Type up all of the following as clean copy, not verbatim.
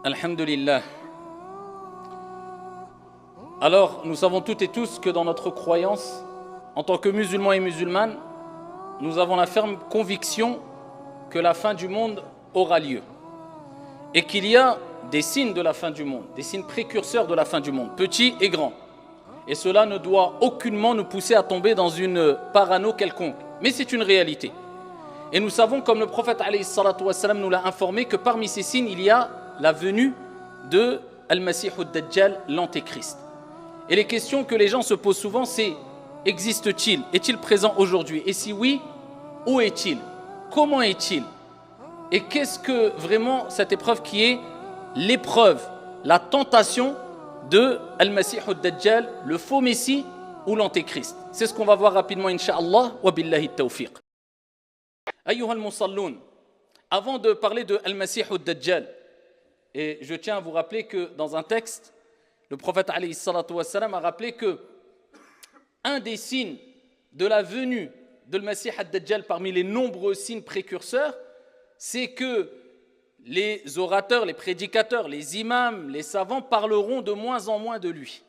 Alhamdulillah. Alors, nous savons toutes et tous que dans notre croyance, en tant que musulmans et musulmanes, nous avons la ferme conviction que la fin du monde aura lieu. Et qu'il y a des signes de la fin du monde, des signes précurseurs de la fin du monde, petits et grands. Et cela ne doit aucunement nous pousser à tomber dans une parano quelconque. Mais c'est une réalité. Et nous savons, comme le prophète alayhi salatu wassalam nous l'a informé, que parmi ces signes, il y a la venue de Al-Masih ad-Dajjal, l'Antéchrist. Et les questions que les gens se posent souvent, c'est: existe-t-il? Est-il présent aujourd'hui? Et si oui, où est-il? Comment est-il? Et qu'est-ce que vraiment cette épreuve qui est l'épreuve, la tentation de Al-Masih ad-Dajjal, le faux Messie ou l'Antéchrist? C'est ce qu'on va voir rapidement, Inch'Allah, wa billahi tawfiq. Ayyuha al-musalloun, avant de parler de Al-Masih ad-Dajjal, et je tiens à vous rappeler que dans un texte, le prophète alayhi salatu wassalam a rappelé que un des signes de la venue de Al-Masih ad-Dajjal parmi les nombreux signes précurseurs, c'est que les orateurs, les prédicateurs, les imams, les savants parleront de moins en moins de lui.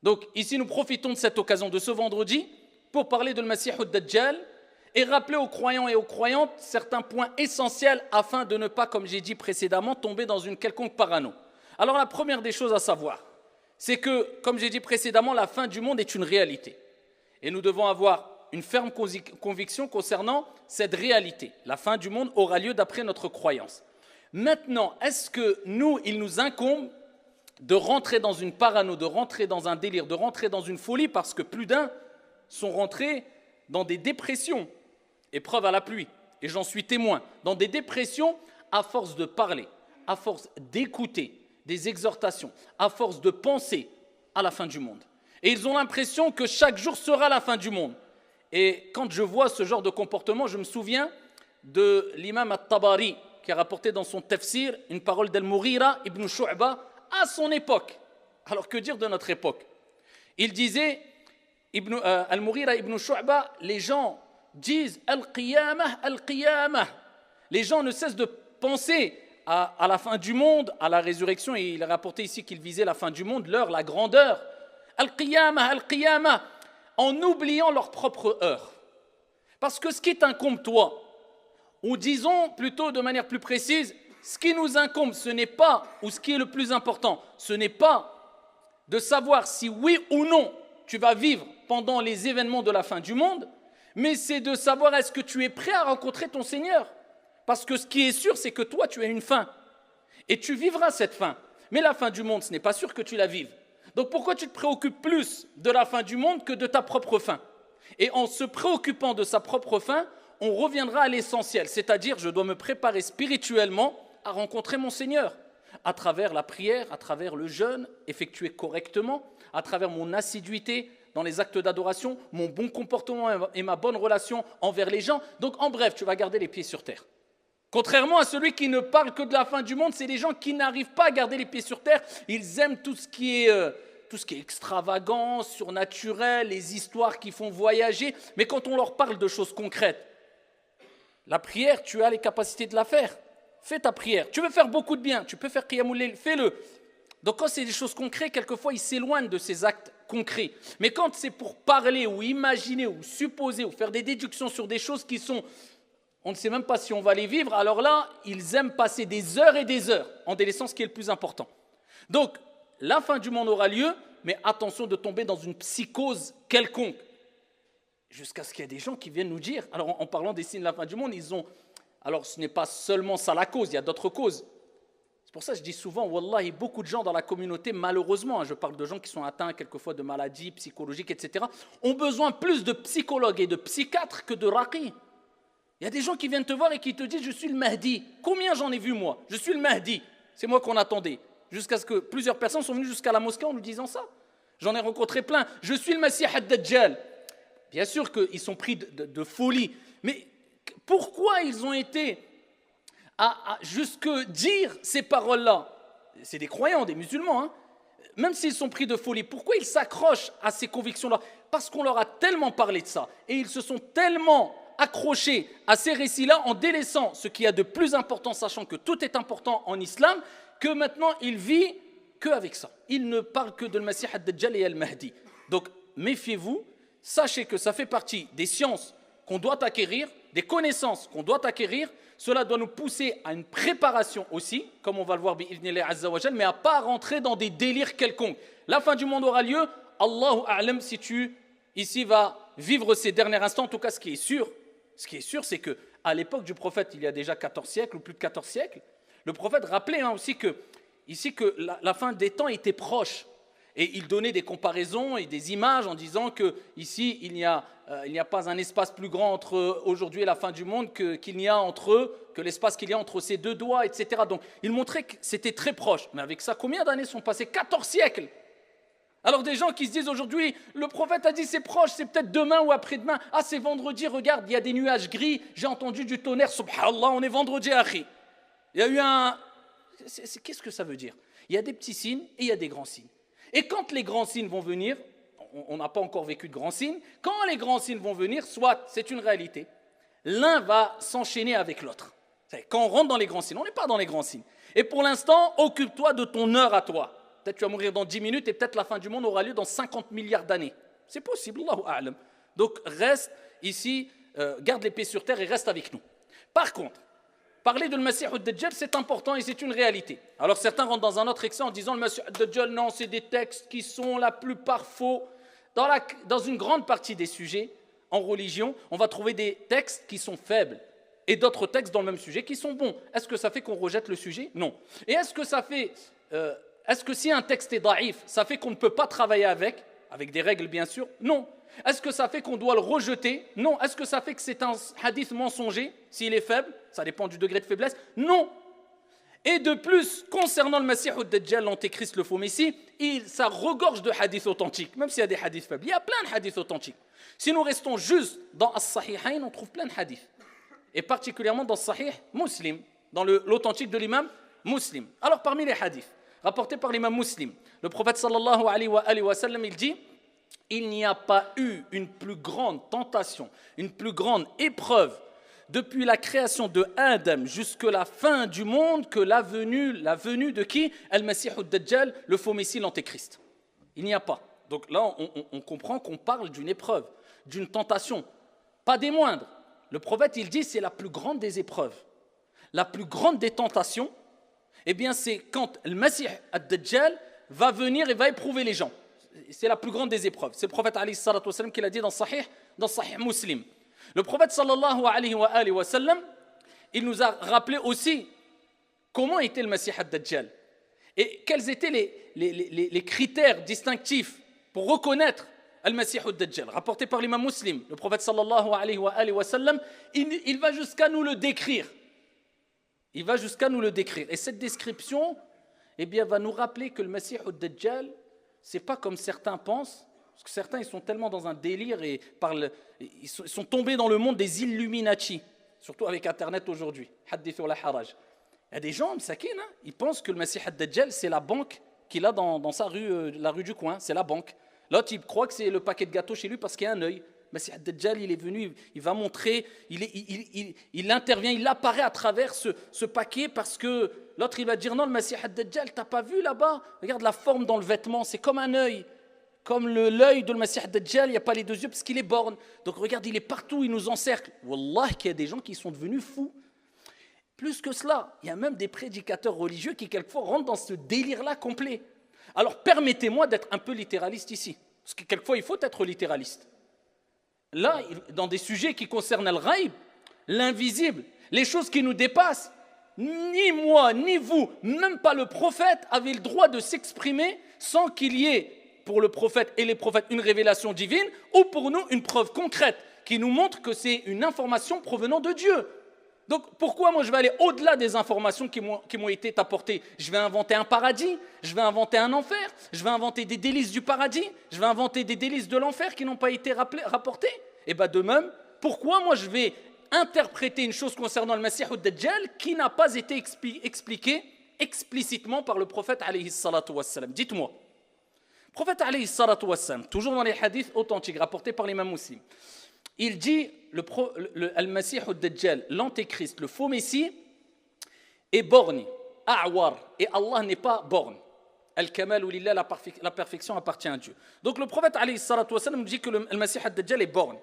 Donc ici nous profitons de cette occasion de ce vendredi pour parler de Al-Masih ad-Dajjal et rappeler aux croyants et aux croyantes certains points essentiels afin de ne pas, comme j'ai dit précédemment, tomber dans une quelconque parano. Alors la première des choses à savoir, c'est que, comme j'ai dit précédemment, la fin du monde est une réalité. Et nous devons avoir une ferme conviction concernant cette réalité. La fin du monde aura lieu d'après notre croyance. Maintenant, est-ce que nous, il nous incombe de rentrer dans une parano, de rentrer dans un délire, de rentrer dans une folie, parce que plus d'un sont rentrés dans des dépressions, épreuve à la pluie, et j'en suis témoin, dans des dépressions à force de parler, à force d'écouter des exhortations, à force de penser à la fin du monde. Et ils ont l'impression que chaque jour sera la fin du monde. Et quand je vois ce genre de comportement, je me souviens de l'imam At-Tabari, qui a rapporté dans son tafsir une parole d'Al-Mughira ibn Shu'ba à son époque. Alors que dire de notre époque? Il disait, Al-Mughira ibn Shu'ba, les gens disent Al-Qiyamah, Al-Qiyamah. Les gens ne cessent de penser à la fin du monde, à la résurrection, et il a rapporté ici qu'il visait la fin du monde, l'heure, la grandeur. Al-Qiyamah, Al-Qiyamah, en oubliant leur propre heure. Parce que ce qui t'incombe, toi, ou disons plutôt de manière plus précise, ce qui nous incombe, ce n'est pas, ou ce qui est le plus important, ce n'est pas de savoir si oui ou non tu vas vivre pendant les événements de la fin du monde, mais c'est de savoir est-ce que tu es prêt à rencontrer ton Seigneur. Parce que ce qui est sûr, c'est que toi, tu as une fin. Et tu vivras cette fin. Mais la fin du monde, ce n'est pas sûr que tu la vives. Donc pourquoi tu te préoccupes plus de la fin du monde que de ta propre fin? Et en se préoccupant de sa propre fin, on reviendra à l'essentiel. C'est-à-dire, je dois me préparer spirituellement à rencontrer mon Seigneur. À travers la prière, à travers le jeûne, effectué correctement, à travers mon assiduité dans les actes d'adoration, mon bon comportement et ma bonne relation envers les gens. Donc en bref, tu vas garder les pieds sur terre. Contrairement à celui qui ne parle que de la fin du monde, c'est les gens qui n'arrivent pas à garder les pieds sur terre. Ils aiment tout ce qui est extravagant, surnaturel, les histoires qui font voyager. Mais quand on leur parle de choses concrètes, la prière, tu as les capacités de la faire. Fais ta prière. Tu veux faire beaucoup de bien, tu peux faire Qiyamul Layl, fais-le. Donc quand c'est des choses concrètes, quelquefois ils s'éloignent de ces actes concrets. Mais quand c'est pour parler ou imaginer ou supposer ou faire des déductions sur des choses qui sont... on ne sait même pas si on va les vivre, alors là, ils aiment passer des heures et des heures en délaissant ce qui est le plus important. Donc, la fin du monde aura lieu, mais attention de tomber dans une psychose quelconque. Jusqu'à ce qu'il y ait des gens qui viennent nous dire, alors en parlant des signes de la fin du monde, alors ce n'est pas seulement ça la cause, il y a d'autres causes. C'est pour ça que je dis souvent, wallahi, beaucoup de gens dans la communauté, malheureusement, je parle de gens qui sont atteints quelquefois de maladies psychologiques, etc., ont besoin plus de psychologues et de psychiatres que de raqi. Il y a des gens qui viennent te voir et qui te disent « je suis le Mahdi ». Combien j'en ai vu moi? Je suis le Mahdi. C'est moi qu'on attendait. Jusqu'à ce que plusieurs personnes sont venues jusqu'à la mosquée en nous disant ça. J'en ai rencontré plein. Je suis le Masih ad-Dajjal. Bien sûr qu'ils sont pris de folie. Mais pourquoi ils ont été à jusque dire ces paroles-là? C'est des croyants, des musulmans. Même s'ils sont pris de folie, pourquoi ils s'accrochent à ces convictions-là? Parce qu'on leur a tellement parlé de ça. Et ils se sont tellement accrochés à ces récits-là en délaissant ce qu'il y a de plus important, sachant que tout est important en islam, que maintenant il vit qu'avec ça. Il ne parle que de le Masih ad-Dajjal et al-Mahdi. Donc méfiez-vous, sachez que ça fait partie des sciences qu'on doit acquérir, des connaissances qu'on doit acquérir. Cela doit nous pousser à une préparation aussi, comme on va le voir bi'idhnillah azza wa jal, mais à ne pas rentrer dans des délires quelconques. La fin du monde aura lieu, Allahu a'lam, si tu ici vas vivre ces derniers instants. En tout cas, ce qui est sûr, c'est qu'à l'époque du prophète, il y a déjà 14 siècles ou plus de 14 siècles, le prophète rappelait aussi que la fin des temps était proche. Et il donnait des comparaisons et des images en disant qu'ici, il n'y a pas un espace plus grand entre aujourd'hui et la fin du monde que l'espace qu'il y a entre ces deux doigts, etc. Donc, il montrait que c'était très proche. Mais avec ça, combien d'années sont passées? 14 siècles. Alors, des gens qui se disent aujourd'hui, le prophète a dit c'est proche, c'est peut-être demain ou après-demain. Ah, c'est vendredi, regarde, il y a des nuages gris, j'ai entendu du tonnerre, subhanallah, on est vendredi, akhi. Il y a eu qu'est-ce que ça veut dire? Il y a des petits signes et il y a des grands signes. Et quand les grands signes vont venir, on n'a pas encore vécu de grands signes, quand les grands signes vont venir, soit c'est une réalité, l'un va s'enchaîner avec l'autre. Quand on rentre dans les grands signes, on n'est pas dans les grands signes. Et pour l'instant, occupe-toi de ton heure à toi. Peut-être tu vas mourir dans 10 minutes et peut-être la fin du monde aura lieu dans 50 milliards d'années. C'est possible, Allahu a'lam. Donc reste ici, garde les pieds sur terre et reste avec nous. Par contre, parler de le Masih ad-Dajjal, c'est important et c'est une réalité. Alors certains rentrent dans un autre excès en disant le Masih ad-Dajjal, non, c'est des textes qui sont la plupart faux. Dans une grande partie des sujets en religion, on va trouver des textes qui sont faibles et d'autres textes dans le même sujet qui sont bons. Est-ce que ça fait qu'on rejette le sujet? Non. Et est-ce que si un texte est daïf, ça fait qu'on ne peut pas travailler avec des règles bien sûr? Non. Est-ce que ça fait qu'on doit le rejeter? Non. Est-ce que ça fait que c'est un hadith mensonger s'il est faible? Ça dépend du degré de faiblesse. Non. Et de plus, concernant le Masih ad-Dajjal, l'antéchrist, le faux messie, ça regorge de hadiths authentiques, même s'il y a des hadiths faibles. Il y a plein de hadiths authentiques. Si nous restons juste dans As-Sahihayn, on trouve plein de hadiths. Et particulièrement dans Sahih Muslim, dans l'authentique de l'imam Muslim. Alors parmi les hadiths rapportés par l'imam Muslim, le prophète sallallahu alayhi wa sallam, il dit: il n'y a pas eu une plus grande tentation, une plus grande épreuve depuis la création de Adam jusqu'à la fin du monde que la venue de qui? Al-Masih ad-Dajjal, le faux messie, l'antéchrist. Il n'y a pas. Donc là, on comprend qu'on parle d'une épreuve, d'une tentation, pas des moindres. Le prophète, il dit, c'est la plus grande des épreuves. La plus grande des tentations, eh bien, c'est quand le Masih ad-Dajjal va venir et va éprouver les gens. C'est la plus grande des épreuves. C'est le prophète alayhi salatu wa sallam qui l'a dit dans Sahih Muslim. Le prophète sallallahu alayhi wa sallam, il nous a rappelé aussi comment était le Masih ad-Dajjal et quels étaient les critères distinctifs pour reconnaître al-Masih ad-Dajjal. Rapporté par l'imam Muslim, le prophète sallallahu alayhi wa sallam, il va jusqu'à nous le décrire. Il va jusqu'à nous le décrire. Et cette description, eh bien, va nous rappeler que le Masih ad-Dajjal, c'est pas comme certains pensent, parce que certains ils sont tellement dans un délire et ils sont tombés dans le monde des Illuminati, surtout avec Internet aujourd'hui. Hadith wa la haraj. Il y a des gens, ils pensent que le Masih ad-Dajjal c'est la banque qu'il a dans sa rue, la rue du coin, c'est la banque. L'autre il croit que c'est le paquet de gâteaux chez lui parce qu'il y a un œil. Masih ad-Dajjal il est venu, il va montrer, il intervient, il apparaît à travers ce paquet parce que l'autre il va dire non, le Masih ad-Dajjal t'as pas vu là-bas, regarde la forme dans le vêtement, c'est comme un œil. Comme l'œil de le Masih ad-Dajjal, il n'y a pas les deux yeux parce qu'il est borgne. Donc regarde, il est partout, il nous encercle. Wallah, qu'il y a des gens qui sont devenus fous. Plus que cela, il y a même des prédicateurs religieux qui quelquefois rentrent dans ce délire-là complet. Alors permettez-moi d'être un peu littéraliste ici. Parce que quelquefois, il faut être littéraliste. Là, dans des sujets qui concernent le ghaib, l'invisible, les choses qui nous dépassent, ni moi, ni vous, même pas le prophète avait le droit de s'exprimer sans qu'il y ait pour le prophète et les prophètes une révélation divine ou pour nous une preuve concrète qui nous montre que c'est une information provenant de Dieu. Donc pourquoi moi je vais aller au-delà des informations qui m'ont été apportées? Je vais inventer un paradis, je vais inventer un enfer, je vais inventer des délices du paradis, je vais inventer des délices de l'enfer qui n'ont pas été rapportées. Et bien de même, pourquoi moi je vais interpréter une chose concernant le Masih ad-Dajjal qui n'a pas été expliquée explicitement par le prophète alayhi salatu wassalam? Dites-moi. Le prophète alayhi salatu wassalam, toujours dans les hadiths authentiques rapportés par l'imam Muslim, il dit Al-Masih ad-Dajjal, l'antéchrist, le faux messie, est borgne. a'war. Et Allah n'est pas borgne. Al-kamal lillah, la perfection appartient à Dieu. Donc le prophète alayhi salatu wassalam dit que le Masih ad-Dajjal est borgne.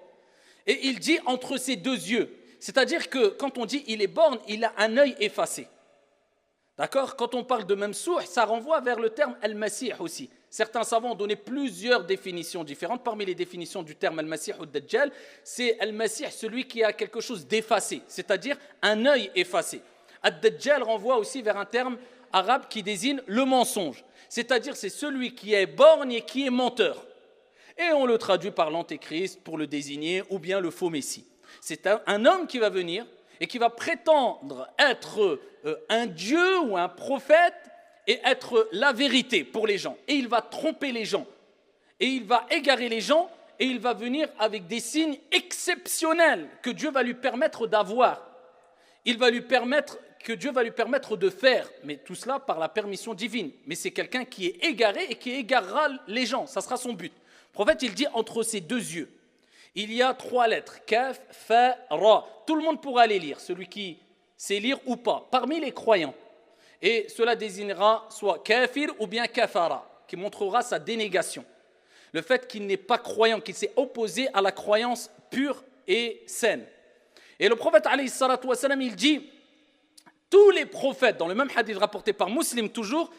Et il dit entre ses deux yeux. C'est-à-dire que quand on dit il est borgne, il a un œil effacé. D'accord? Quand on parle de Mamsouh, ça renvoie vers le terme Al-Masih aussi. Certains savants ont donné plusieurs définitions différentes. Parmi les définitions du terme Al-Masih ou Dajjal, c'est Al-Masih, celui qui a quelque chose d'effacé, c'est-à-dire un œil effacé. Ad-Dajjal renvoie aussi vers un terme arabe qui désigne le mensonge, c'est-à-dire c'est celui qui est borgne et qui est menteur. Et on le traduit par l'antéchrist pour le désigner, ou bien le faux messie. C'est un homme qui va venir et qui va prétendre être un dieu ou un prophète et être la vérité pour les gens. Et il va tromper les gens. Et il va égarer les gens et il va venir avec des signes exceptionnels que Dieu va lui permettre d'avoir. Dieu va lui permettre de faire, mais tout cela par la permission divine. Mais c'est quelqu'un qui est égaré et qui égarera les gens, ça sera son but. Le prophète, il dit entre ses deux yeux, il y a 3 lettres, Kaf, Fa, Ra. Tout le monde pourra les lire, celui qui sait lire ou pas, parmi les croyants. Et cela désignera soit kafir ou bien kafara, qui montrera sa dénégation. Le fait qu'il n'est pas croyant, qu'il s'est opposé à la croyance pure et saine. Et le prophète, alayhi salatu wassalam, il dit, tous les prophètes, dans le même hadith rapporté par Muslim toujours,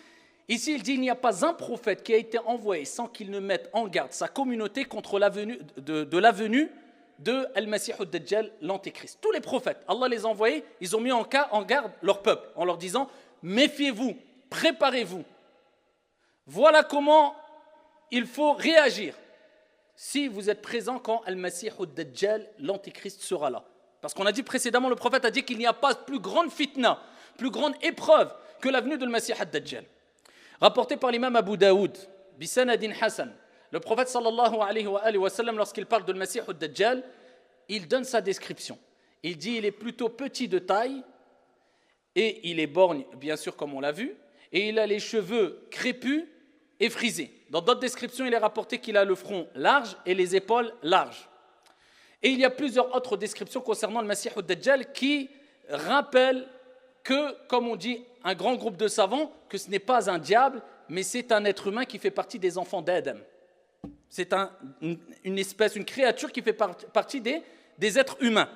ici il dit, il n'y a pas un prophète qui a été envoyé sans qu'il ne mette en garde sa communauté contre l'avenue de Al-Masih ad-Dajjal, l'antéchrist. Tous les prophètes, Allah les a envoyés, ils ont mis en garde leur peuple, en leur disant, méfiez-vous, préparez-vous. Voilà comment il faut réagir si vous êtes présent quand Al-Masih ad-Dajjal, l'antéchrist, sera là. Parce qu'on a dit précédemment, le prophète a dit qu'il n'y a pas plus grande fitna, plus grande épreuve que la venue de Al-Masih ad-Dajjal. Rapporté par l'imam Abu Daoud, Bisanadin Hassan, le prophète sallallahu alayhi wa sallam, lorsqu'il parle de Al-Masih ad-Dajjal, il donne sa description. Il dit il est plutôt petit de taille et il est borgne, bien sûr, comme on l'a vu, et il a les cheveux crépus et frisés. Dans d'autres descriptions, il est rapporté qu'il a le front large et les épaules larges. Et il y a plusieurs autres descriptions concernant le Masih ad-Dajjal qui rappellent que, comme on dit, un grand groupe de savants, que ce n'est pas un diable, mais c'est un être humain qui fait partie des enfants d'Adam. C'est une espèce, une créature qui fait partie des êtres humains.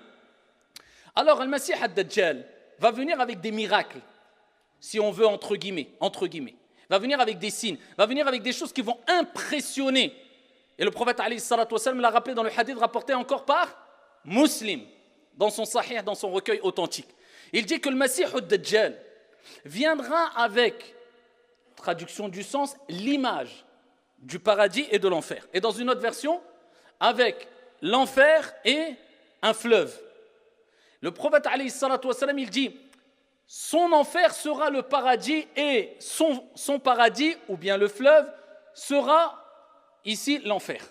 Alors, le Masih ad-Dajjal va venir avec des miracles, si on veut, entre guillemets. Va venir avec des signes, va venir avec des choses qui vont impressionner. Et le prophète alayhi salatu wassalam l'a rappelé dans le hadith rapporté encore par Muslim, dans son sahih, dans son recueil authentique. Il dit que le Masih ad-Dajjal viendra avec, traduction du sens, l'image du paradis et de l'enfer. Et dans une autre version, avec l'enfer et un fleuve. Le prophète alayhi salatu wassalam, il dit, son enfer sera le paradis et son paradis, ou bien le fleuve, sera ici l'enfer.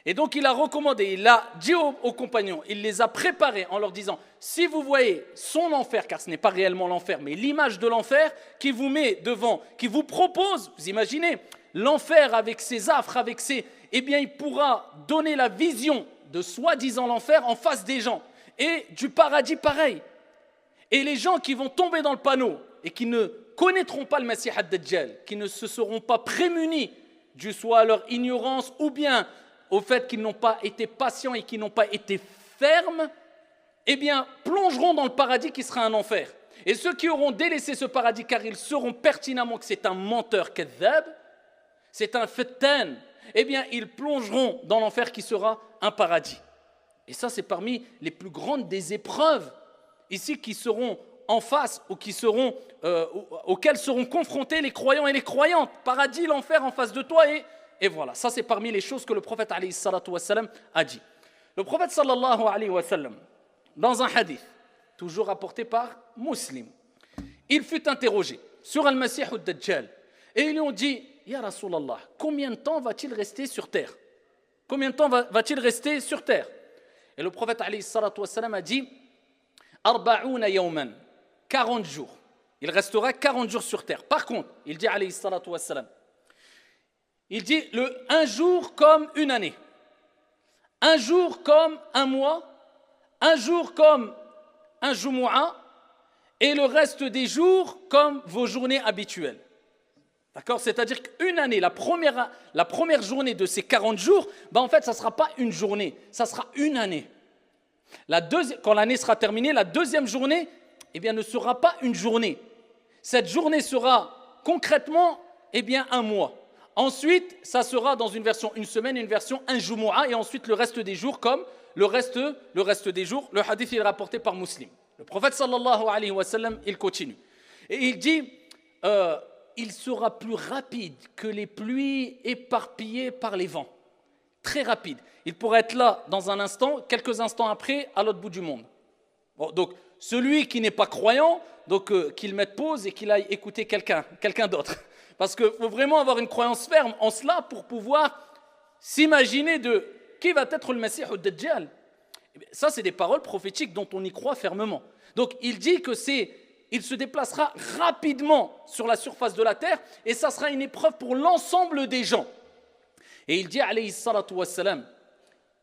Et donc il a recommandé, il a dit aux compagnons, il les a préparés en leur disant, si vous voyez son enfer, car ce n'est pas réellement l'enfer, mais l'image de l'enfer qui vous met devant, qui vous propose, vous imaginez, l'enfer avec ses affres, avec ses... Eh bien il pourra donner la vision de soi-disant l'enfer en face des gens. Et du paradis pareil. Et les gens qui vont tomber dans le panneau et qui ne connaîtront pas le Masih ad-Dajjal, qui ne se seront pas prémunis du soit à leur ignorance ou bien au fait qu'ils n'ont pas été patients et qu'ils n'ont pas été fermes, eh bien plongeront dans le paradis qui sera un enfer. Et ceux qui auront délaissé ce paradis car ils sauront pertinemment que c'est un menteur kadhab, c'est un fattan, eh bien ils plongeront dans l'enfer qui sera un paradis. Et ça, c'est parmi les plus grandes des épreuves ici qui seront en face ou qui seront, auxquelles seront confrontés les croyants et les croyantes. Paradis, l'enfer en face de toi et voilà. Ça, c'est parmi les choses que le prophète alayhi salatu wassalam a dit. Le prophète sallallahu alayhi wa sallam, dans un hadith, toujours rapporté par Muslim, il fut interrogé sur Al-Masih ad-Dajjal et ils lui ont dit, Ya Rasulallah, combien de temps va-t-il rester sur terre? Combien de temps va-t-il rester sur terre? Et le prophète alayhi salatu wassalam a dit 40 yawman, 40 jours. Il restera 40 jours sur terre. Par contre, il dit alayhi salatu wassalam, il dit un jour comme une année, un jour comme un mois, un jour comme un jumu'ah et le reste des jours comme vos journées habituelles. D'accord? C'est-à-dire qu'une année, la première journée de ces 40 jours, en fait, ça ne sera pas une journée, ça sera une année. Quand l'année sera terminée, la deuxième journée, ne sera pas une journée. Cette journée sera concrètement, un mois. Ensuite, ça sera dans une version une semaine, une version un jumu'ah, et ensuite le reste des jours comme le reste des jours. Le hadith est rapporté par Muslim. Le prophète sallallahu alayhi wa sallam, il continue. Et il dit, il sera plus rapide que les pluies éparpillées par les vents. Très rapide. Il pourrait être là dans un instant, quelques instants après, à l'autre bout du monde. Bon, donc, celui qui n'est pas croyant, qu'il mette pause et qu'il aille écouter quelqu'un d'autre. Parce qu'il faut vraiment avoir une croyance ferme en cela pour pouvoir s'imaginer de qui va être le Messie ad-Dajjal. Ça, c'est des paroles prophétiques dont on y croit fermement. Donc, il dit il se déplacera rapidement sur la surface de la terre et ça sera une épreuve pour l'ensemble des gens. Et il dit, alayhi salatu wassalam,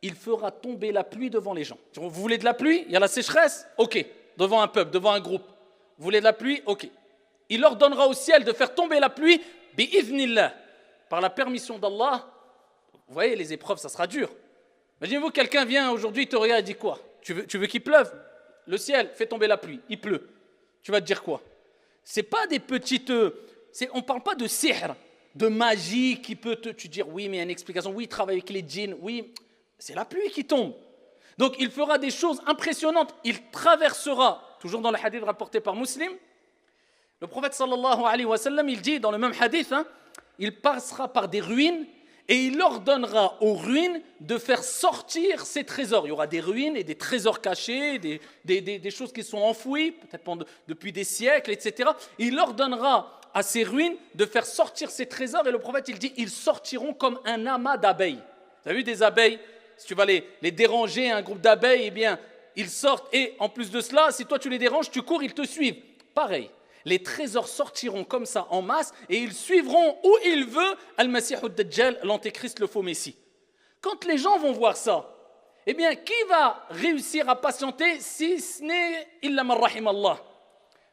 il fera tomber la pluie devant les gens. Vous voulez de la pluie? Il y a la sécheresse? Ok. Devant un peuple, devant un groupe. Vous voulez de la pluie? Ok. Il ordonnera au ciel de faire tomber la pluie, bi'idhnillah, par la permission d'Allah. Vous voyez, les épreuves, ça sera dur. Imaginez-vous, quelqu'un vient aujourd'hui, il te regarde et dit quoi? Tu veux qu'il pleuve? Le ciel fait tomber la pluie, il pleut. Tu vas te dire quoi? C'est pas des petites... on ne parle pas de sihr, de magie qui peut tu dire oui, mais il y a une explication. Oui, il travaille avec les djinns. Oui, c'est la pluie qui tombe. Donc, il fera des choses impressionnantes. Il traversera, toujours dans le hadith rapporté par Muslim, le prophète sallallahu alayhi wa sallam, il dit dans le même hadith, il passera par des ruines et il ordonnera aux ruines de faire sortir ses trésors. Il y aura des ruines et des trésors cachés, des choses qui sont enfouies, peut-être depuis des siècles, etc. Il ordonnera à ces ruines de faire sortir ses trésors et le prophète, il dit, ils sortiront comme un amas d'abeilles. Vous avez vu des abeilles? Si tu vas les déranger, un groupe d'abeilles, ils sortent et en plus de cela, si toi tu les déranges, tu cours, ils te suivent. Pareil. Les trésors sortiront comme ça en masse et ils suivront où il veut Al-Masih ad-Dajjal, l'antéchrist, le faux messie. Quand les gens vont voir ça, qui va réussir à patienter si ce n'est illa man rahim Allah,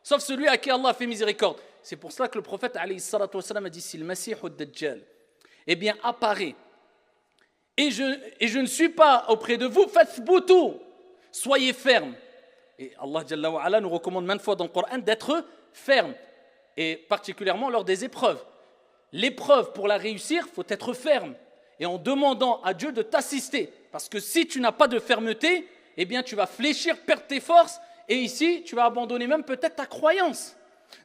sauf celui à qui Allah fait miséricorde. C'est pour cela que le prophète alayhi salatu wassalam a dit, si le Masih ad-Dajjal apparaît et je ne suis pas auprès de vous, fathbutu, soyez fermes. Et Allah Jalla wa Ala nous recommande maintes fois dans le Coran d'être ferme, et particulièrement lors des épreuves. L'épreuve, pour la réussir, il faut être ferme, et en demandant à Dieu de t'assister, parce que si tu n'as pas de fermeté, tu vas fléchir, perdre tes forces, et ici, tu vas abandonner même peut-être ta croyance.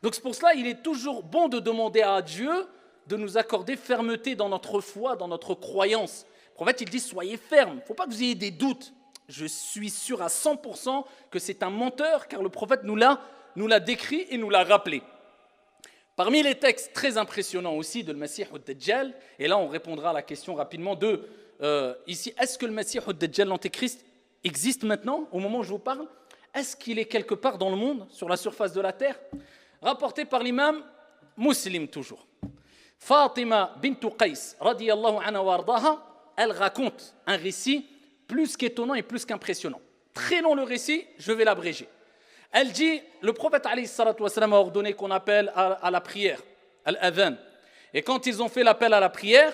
Donc c'est pour cela qu'il est toujours bon de demander à Dieu de nous accorder fermeté dans notre foi, dans notre croyance. Le prophète, il dit, soyez ferme, il ne faut pas que vous ayez des doutes. Je suis sûr à 100% que c'est un menteur, car le prophète nous l'a décrit et nous l'a rappelé. Parmi les textes très impressionnants aussi de le Masih ad-Dajjal, et là on répondra à la question rapidement ici, est-ce que le Masih ad-Dajjal, l'antéchrist, existe maintenant, au moment où je vous parle? Est-ce qu'il est quelque part dans le monde, sur la surface de la terre? Rapporté par l'imam Muslim toujours. Fatima bint Qais, radiyallahu anha wa ardaha, elle raconte un récit plus qu'étonnant et plus qu'impressionnant. Très long le récit, je vais l'abréger. Elle dit, le prophète alayhi salatu wassalam a ordonné qu'on appelle à la prière, al-adhan. Et quand ils ont fait l'appel à la prière,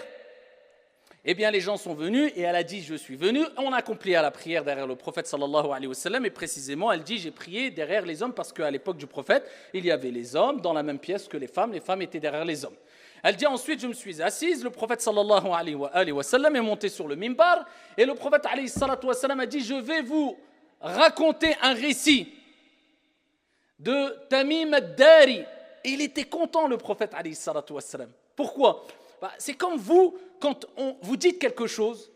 les gens sont venus et elle a dit, je suis venu. On a accompli à la prière derrière le prophète sallallahu alayhi wa sallam et précisément, elle dit, j'ai prié derrière les hommes parce qu'à l'époque du prophète, il y avait les hommes dans la même pièce que les femmes étaient derrière les hommes. Elle dit ensuite, je me suis assise, le prophète sallallahu alayhi wa sallam est monté sur le mimbar et le prophète alayhi salatu wa sallam a dit, je vais vous raconter un récit de Tamim ad-Dari. Et il était content, le prophète alayhi salatu wa sallam. Pourquoi? C'est comme vous, quand vous dites quelque chose,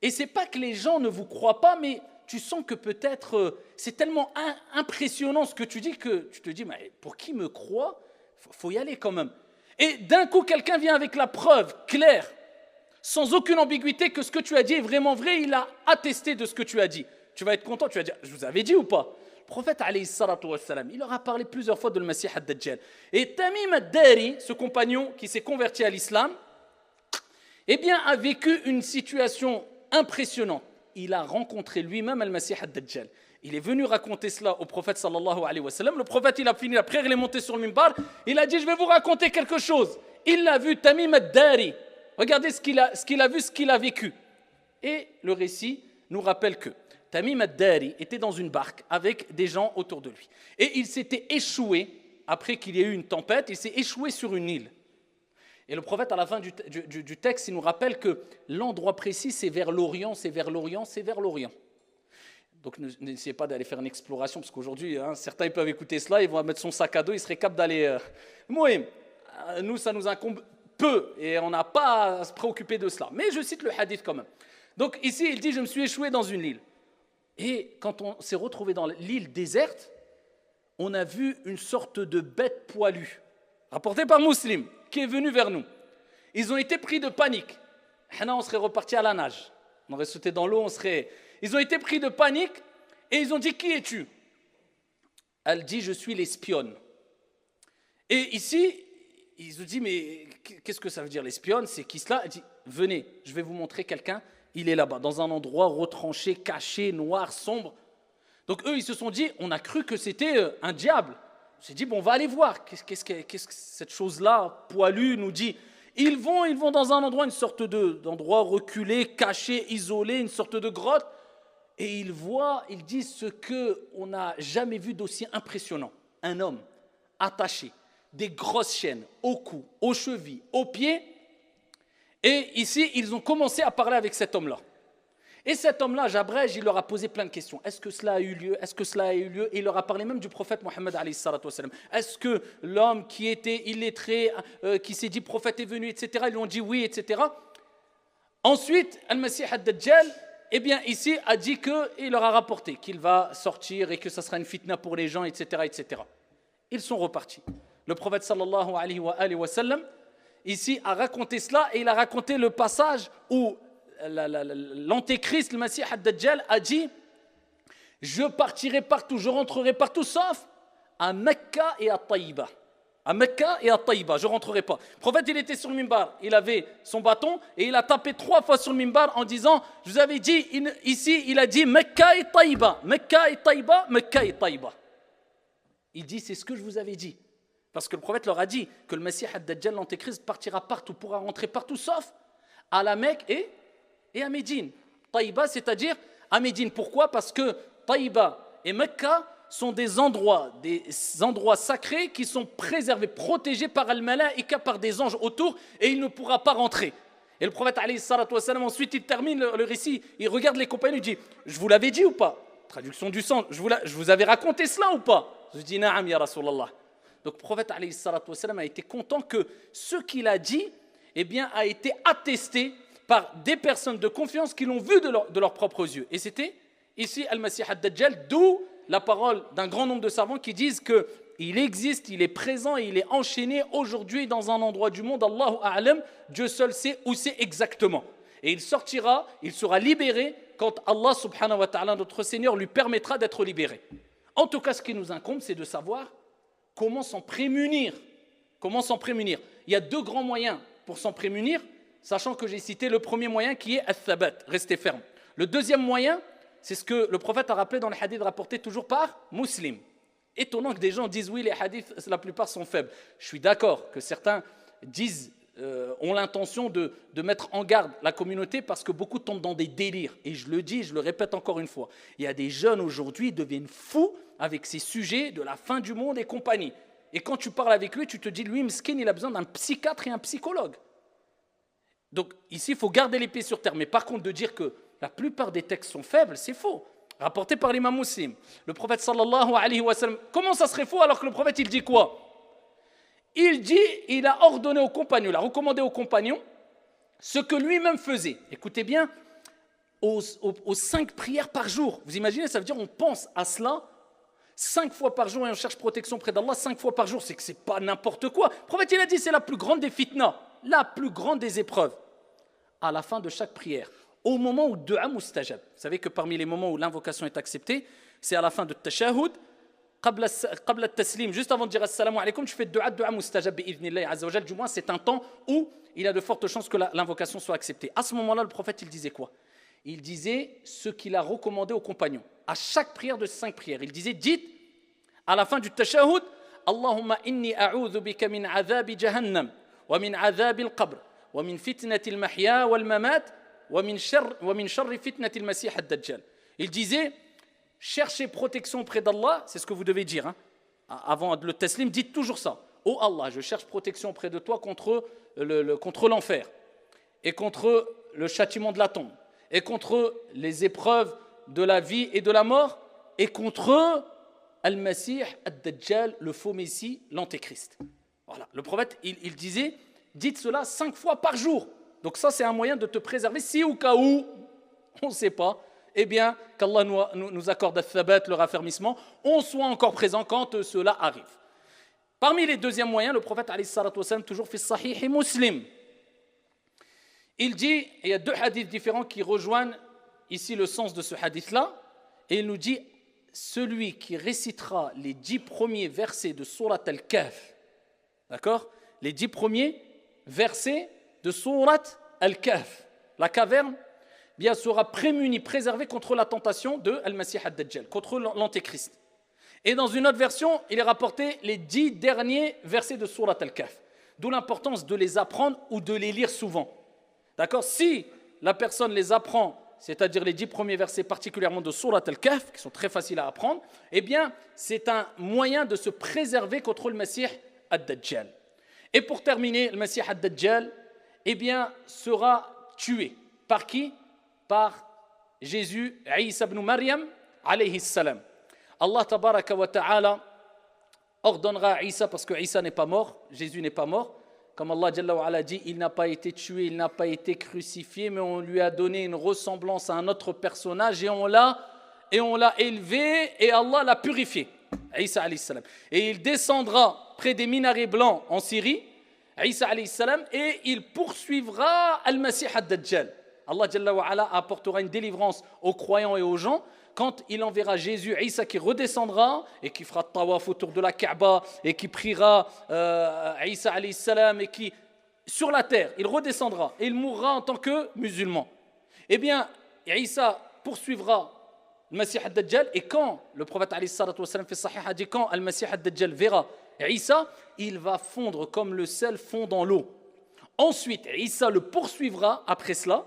et c'est pas que les gens ne vous croient pas, mais tu sens que peut-être c'est tellement impressionnant ce que tu dis que tu te dis, mais pour qui me croit? Faut y aller quand même. Et d'un coup, quelqu'un vient avec la preuve claire, sans aucune ambiguïté, que ce que tu as dit est vraiment vrai, il a attesté de ce que tu as dit. Tu vas être content, tu vas dire, je vous avais dit ou pas? Le prophète, alayhi salatu wassalam, il leur a parlé plusieurs fois de le Masih ad-Dajjal. Et Tamim ad-Dari, ce compagnon qui s'est converti à l'islam, a vécu une situation impressionnante. Il a rencontré lui-même le Masih ad-Dajjal. Il est venu raconter cela au prophète sallallahu alayhi wa sallam. Le prophète, il a fini la prière, il est monté sur le minbar. Il a dit, je vais vous raconter quelque chose. Il l'a vu, Tamim ad-Dari. Regardez ce qu'il a vu, ce qu'il a vécu. Et le récit nous rappelle que Tamim ad-Dari était dans une barque avec des gens autour de lui. Et il s'était échoué, après qu'il y ait eu une tempête, il s'est échoué sur une île. Et le prophète, à la fin du texte, il nous rappelle que l'endroit précis, c'est vers l'Orient, c'est vers l'Orient, c'est vers l'Orient. Donc n'essayez pas d'aller faire une exploration, parce qu'aujourd'hui, certains ils peuvent écouter cela, ils vont mettre son sac à dos, ils seraient capables d'aller... nous, ça nous incombe peu, et on n'a pas à se préoccuper de cela. Mais je cite le hadith quand même. Donc ici, il dit, je me suis échoué dans une île. Et quand on s'est retrouvé dans l'île déserte, on a vu une sorte de bête poilue, rapportée par Muslim, qui est venue vers nous. Ils ont été pris de panique. On serait reparti à la nage. On aurait sauté dans l'eau, Ils ont été pris de panique et ils ont dit, qui es-tu? Elle dit, je suis l'espionne. Et ici, ils ont dit, mais qu'est-ce que ça veut dire l'espionne? C'est qui cela? Elle dit, venez, je vais vous montrer quelqu'un. Il est là-bas, dans un endroit retranché, caché, noir, sombre. Donc eux, ils se sont dit, on a cru que c'était un diable. On s'est dit, bon, on va aller voir. Qu'est-ce que cette chose-là, poilue, nous dit? Ils vont dans un endroit, une sorte d'endroit reculé, caché, isolé, une sorte de grotte. Et ils disent ce qu'on n'a jamais vu d'aussi impressionnant. Un homme attaché, des grosses chaînes au cou, aux chevilles, aux pieds. Et ici, ils ont commencé à parler avec cet homme-là. Et cet homme-là, j'abrège, il leur a posé plein de questions. Est-ce que cela a eu lieu? Est-ce que cela a eu lieu? Et il leur a parlé même du prophète Mohammed alayhi salatu wassalam. Est-ce que l'homme qui était illettré, qui s'est dit prophète est venu, etc., ils lui ont dit oui, etc. Ensuite, Al-Masih ad-Dajjal, eh bien ici, a dit qu'il leur a rapporté qu'il va sortir et que ça sera une fitna pour les gens, etc., etc. Ils sont repartis. Le prophète sallallahu alayhi wa sallam, ici, a raconté cela et il a raconté le passage où l'antéchrist, le Masih ad-Dajjal, a dit « Je partirai partout, je rentrerai partout, sauf à Mecca et à Taïba. » À Mecca et à Taïba, je ne rentrerai pas. Le prophète, il était sur le minbar, il avait son bâton et il a tapé 3 fois sur le minbar en disant « Je vous avais dit, ici, il a dit Mecca et Taïba, Mecca et Taïba, Mecca et Taïba. » Il dit « C'est ce que je vous avais dit. » Parce que le prophète leur a dit que le Masih ad-Dajjal, l'antéchrist, partira partout, pourra rentrer partout, sauf à la Mecque et à Médine. Taïba, c'est-à-dire à Médine. Pourquoi? Parce que Taïba et Mecca sont des endroits sacrés qui sont préservés, protégés par Al-Malaïka, par des anges autour, et il ne pourra pas rentrer. Et le prophète, alayhi salatu wassalam, ensuite, il termine le récit, il regarde les compagnons, il dit « Je vous l'avais dit ou pas ?» Traduction du sang, je vous avais raconté cela ou pas? Je dis « Na'am ya Rasulallah » Donc le prophète, alayhi salatu wassalam, a été content que ce qu'il a dit, eh bien, a été attesté par des personnes de confiance qui l'ont vu de leurs propres yeux. Et c'était ici Al-Masih ad-Dajjal, d'où la parole d'un grand nombre de savants qui disent qu'il existe, il est présent et il est enchaîné aujourd'hui dans un endroit du monde, Allahu A'lam, Dieu seul sait où c'est exactement. Et il sortira, il sera libéré quand Allah subhanahu wa ta'ala, notre Seigneur, lui permettra d'être libéré. En tout cas, ce qui nous incombe, c'est de savoir comment s'en prémunir. Comment s'en prémunir? Il y a 2 grands moyens pour s'en prémunir, sachant que j'ai cité le premier moyen qui est al-thabat, rester ferme. Le deuxième moyen, c'est ce que le prophète a rappelé dans les hadiths rapportés toujours par Muslim. Étonnant que des gens disent oui, les hadiths, la plupart sont faibles. Je suis d'accord que certains ont l'intention de mettre en garde la communauté parce que beaucoup tombent dans des délires. Et je le dis, je le répète encore une fois, il y a des jeunes aujourd'hui qui deviennent fous avec ces sujets de la fin du monde et compagnie. Et quand tu parles avec lui, tu te dis, lui, Mskin, il a besoin d'un psychiatre et un psychologue. Donc ici, il faut garder les pieds sur terre. Mais par contre, de dire que la plupart des textes sont faibles, c'est faux. Rapporté par l'imam Muslim. Le prophète sallallahu alayhi wa sallam, comment ça serait faux alors que le prophète, il dit quoi? Il dit, il a ordonné aux compagnons, il a recommandé aux compagnons ce que lui-même faisait. Écoutez bien, aux 5 prières par jour. Vous imaginez, ça veut dire on pense à cela 5 fois par jour et on cherche protection près d'Allah 5 fois par jour. C'est que c'est pas n'importe quoi. Le prophète, il a dit, c'est la plus grande des fitnas, la plus grande des épreuves. À la fin de chaque prière, au moment où du'a mustajab. Vous savez que parmi les moments où l'invocation est acceptée, c'est à la fin de tashahhud, qabla at-taslim, juste avant de dire assalamu alaykum, tu fais du'a mustajab bi'idhnillahi azza wa jal. Du moins, c'est un temps où il y a de fortes chances que l'invocation soit acceptée. À ce moment-là, le prophète, il disait quoi? il disait ce qu'il a recommandé aux compagnons. À chaque prière de ces 5 prières, il disait, dites à la fin du tashahhud, Allahumma inni a'udhu bika min adhabi jahannam, wa min adhabi al-qabr, wa min fitnati al-mahya wal-mamat, wa min sharri fitnati al-masih ad-dajjal. Il disait, cherchez protection auprès d'Allah, c'est ce que vous devez dire, hein. Avant le taslim, dites toujours ça. Oh Allah, je cherche protection auprès de toi contre l'enfer, et contre le châtiment de la tombe, et contre les épreuves de la vie et de la mort, et contre Al-Masih Ad-Dajjal, le faux Messie, l'Antéchrist. Voilà. Le prophète, il disait, dites cela 5 fois par jour. Donc ça, c'est un moyen de te préserver. Si au cas où, on ne sait pas, eh bien, qu'Allah nous accorde al-thabat, le raffermissement, on soit encore présent quand cela arrive. Parmi les deuxièmes moyens, le prophète, alayhi salatu wassalam, toujours fait Sahih et Muslim. Il dit, il y a 2 hadiths différents qui rejoignent ici le sens de ce hadith-là, et il nous dit, celui qui récitera les 10 premiers versets de Surat Al-Kahf, d'accord, les 10 premiers versets de Surat Al-Kahf, la caverne, bien sera prémuni, préservé contre la tentation de Al-Masih Ad-Dajjal, contre l'Antéchrist. Et dans une autre version, il est rapporté les 10 derniers versets de Surat Al-Kahf, d'où l'importance de les apprendre ou de les lire souvent. D'accord? Si la personne les apprend, c'est-à-dire les 10 premiers versets particulièrement de Surat Al-Kahf, qui sont très faciles à apprendre, eh bien, c'est un moyen de se préserver contre le Masih Ad-Dajjal. Et pour terminer, le Masih Ad-Dajjal, eh bien, sera tué. Par qui? Par Jésus, Isa ibn Maryam, alayhi salam. Allah tabaraka wa ta'ala ordonnera à Isa, parce que Isa n'est pas mort, Jésus n'est pas mort, comme Allah Jalla wa Ala dit, il n'a pas été tué, il n'a pas été crucifié, mais on lui a donné une ressemblance à un autre personnage et on l'a élevé et Allah l'a purifié. Isa alayhi salam. Et il descendra près des minarets blancs en Syrie, Isa alayhi salam, et il poursuivra Al-Masih Ad-Dajjal. Allah Jalla wa Ala apportera une délivrance aux croyants et aux gens quand il enverra Jésus, Isa, qui redescendra et qui fera tawaf autour de la Kaaba et qui priera Isa alayhi salam et qui, sur la terre, il redescendra et il mourra en tant que musulman. Eh bien, Isa poursuivra le Masih Ad-Dajjal et quand le prophète alayhi salatu wassalam fait sahih a dit quand Al-Masih Ad-Dajjal verra Isa, il va fondre comme le sel fond dans l'eau. Ensuite, Isa le poursuivra après cela.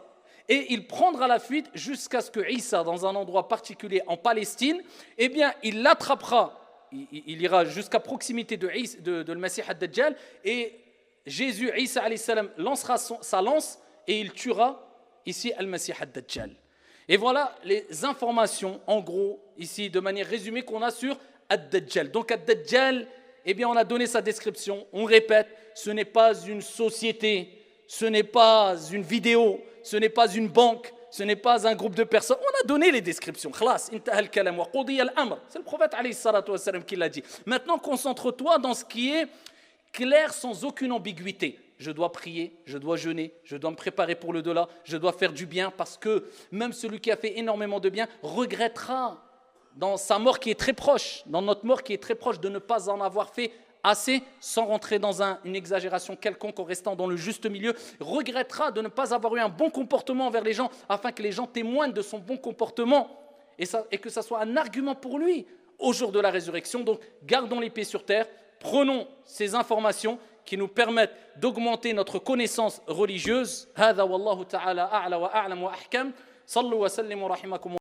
Et il prendra la fuite jusqu'à ce que Isa, dans un endroit particulier en Palestine, eh bien, il l'attrapera, il ira jusqu'à proximité de Masih Ad-Dajjal, et Jésus, Isa alayhi salam, lancera sa lance et il tuera ici Al-Masih Ad-Dajjal. Et voilà les informations, en gros, ici, de manière résumée, qu'on a sur Ad-Dajjal. Donc Ad-Dajjal, eh bien, on a donné sa description, on répète, ce n'est pas une société, ce n'est pas une vidéo, ce n'est pas une banque, ce n'est pas un groupe de personnes. On a donné les descriptions. Khlas, intaha al-kalam wa qudiya al-amr. C'est le prophète alayhi salatu wassalam qui l'a dit. Maintenant, concentre-toi dans ce qui est clair sans aucune ambiguïté. Je dois prier, je dois jeûner, je dois me préparer pour le delà, je dois faire du bien parce que même celui qui a fait énormément de bien regrettera dans sa mort qui est très proche, dans notre mort qui est très proche, de ne pas en avoir fait assez, sans rentrer dans une exagération quelconque, en restant dans le juste milieu, regrettera de ne pas avoir eu un bon comportement envers les gens, afin que les gens témoignent de son bon comportement, et que ça soit un argument pour lui au jour de la résurrection. Donc, gardons les pieds sur terre, prenons ces informations qui nous permettent d'augmenter notre connaissance religieuse. Hada wallahu ta'ala a'la wa a'lam wa ahkam. Sallu wa sallimu rahimakum.